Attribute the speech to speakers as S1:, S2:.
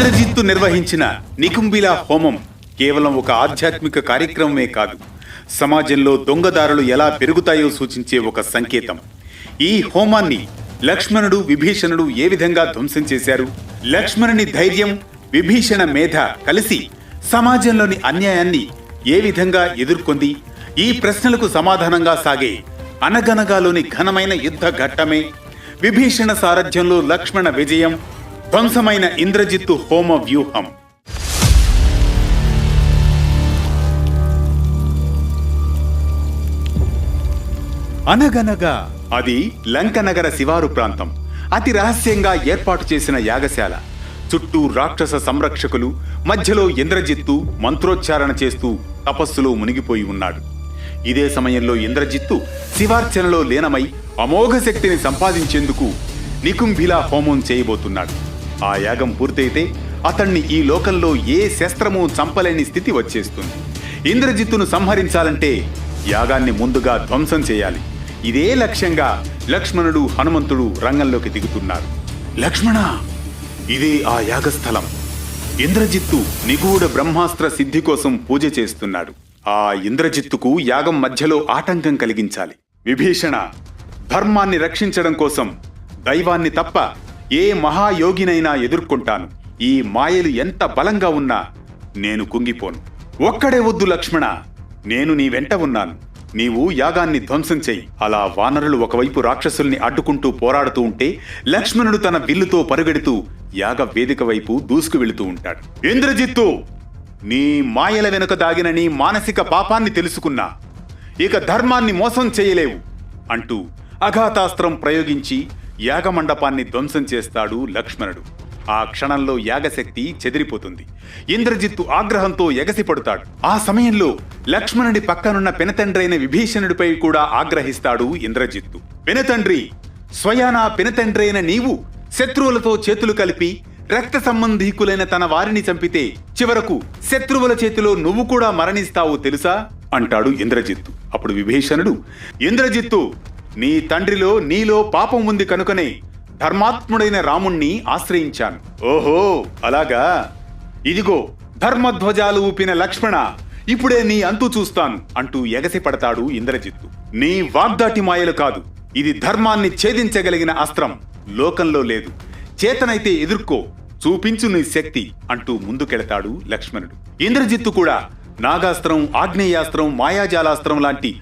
S1: ఇంద్రజిత్తు నిర్వహించిన నికుంభిలా హోమం కేవలం ఒక ఆధ్యాత్మిక కార్యక్రమమే కాదు, సమాజంలో దొంగదారులు ఎలా పెరుగుతాయో సూచించే ఒక సంకేతం. ఈ హోమాన్ని లక్ష్మణుడు విభీషణుడు ఏ విధంగా ధ్వంసం చేశారు, లక్ష్మణుని ధైర్యం విభీషణ మేధ కలిసి సమాజంలోని అన్యాయాన్ని ఏ విధంగా ఎదుర్కొంది, ఈ ప్రశ్నలకు సమాధానంగా సాగే అనగనగాలోని ఘనమైన యుద్ధ ఘట్టమే విభీషణ సారథ్యంలో లక్ష్మణ విజయం, ధ్వంసమైన ఇంద్రజిత్తు హోమ వ్యూహం. అనగనగా అది లంకనగర శివారు ప్రాంతం. అతి రహస్యంగా ఏర్పాటు చేసిన యాగశాల. చుట్టూ రాక్షస సంరక్షకులు, మధ్యలో ఇంద్రజిత్తు మంత్రోచ్చారణ చేస్తూ తపస్సులో మునిగిపోయి ఉన్నాడు. ఇదే సమయంలో ఇంద్రజిత్తు శివార్చనలో లీనమై అమోఘ శక్తిని సంపాదించేందుకు నికుంభిలా హోమం చేయబోతున్నాడు. ఆ యాగం పూర్తయితే అతన్ని ఈ లోకంలో ఏ శస్త్రము చంపలేని స్థితి వచ్చేస్తుంది. ఇంద్రజిత్తును సంహరించాలంటే యాగాన్ని ముందుగా ధ్వంసం చేయాలి. ఇదే లక్ష్యంగా లక్ష్మణుడు హనుమంతుడు రంగంలోకి దిగుతున్నారు. లక్ష్మణ, ఇదే ఆ యాగస్థలం. ఇంద్రజిత్తు నిగూఢ బ్రహ్మాస్త్ర సిద్ధి కోసం పూజ చేస్తున్నాడు. ఆ ఇంద్రజిత్తుకు యాగం మధ్యలో ఆటంకం కలిగించాలి. విభీషణ, ధర్మాన్ని రక్షించడం కోసం దైవాన్ని తప్ప ఏ మహాయోగినైనా ఎదుర్కొంటాను. ఈ మాయలు ఎంత బలంగా ఉన్నా నేను కుంగిపోను. ఒక్కడే వద్దు లక్ష్మణ, నేను నీ వెంట ఉన్నాను. నీవు యాగాన్ని ధ్వంసం చెయ్యి. అలా వానరులు ఒకవైపు రాక్షసుల్ని అడ్డుకుంటూ పోరాడుతూ ఉంటే లక్ష్మణుడు తన విల్లుతో పరుగెడుతూ యాగ వేదిక వైపు దూసుకు వెళుతూ ఉంటాడు. ఇంద్రజిత్తు, నీ మాయల వెనుక దాగిన నీ మానసిక పాపాన్ని తెలుసుకున్నా ఇక ధర్మాన్ని మోసం చేయలేవు అంటూ అఘాతాస్త్రం ప్రయోగించి యాగమండపాన్ని ధ్వంసం చేస్తాడు లక్ష్మణుడు. ఆ క్షణంలో యాగశక్తి చెదిరిపోతుంది. ఇంద్రజిత్తు ఆగ్రహంతో ఎగసిపడుతాడు. ఆ సమయంలో లక్ష్మణుడి పక్కనున్న పినతండ్రైన విభీషణుడిపై కూడా ఆగ్రహిస్తాడు ఇంద్రజిత్తు. పినతండ్రి, స్వయానా పినతండ్రైన నీవు శత్రువులతో చేతులు కలిపి రక్త సంబంధీకులైన తన వారిని చంపితే చివరకు శత్రువుల చేతిలో నువ్వు కూడా మరణిస్తావు తెలుసా అంటాడు ఇంద్రజిత్తు. అప్పుడు విభీషణుడు, ఇంద్రజిత్తు, నీ తండ్రిలో నీలో పాపం ఉంది కనుకనే ధర్మాత్ముడైన రాముణ్ణి ఆశ్రయించాను. ఓహో అలాగా, ఇదిగో ధర్మధ్వజాలు ఊపిన లక్ష్మణ, ఇప్పుడే నీ అంతు చూస్తాను అంటూ ఎగసిపడతాడు ఇంద్రజిత్తు. నీ వాగ్దాటి మాయలు కాదు, ఇది ధర్మాన్ని ఛేదించగలిగిన అస్త్రం లోకంలో లేదు. చేతనైతే ఎదుర్కో, చూపించు నీ శక్తి అంటూ ముందుకెళతాడు లక్ష్మణుడు. ఇంద్రజిత్తు కూడా నాగాస్త్రం, ఆగ్నేయాస్త్రం, మాయాజాలాస్త్రం లాంటి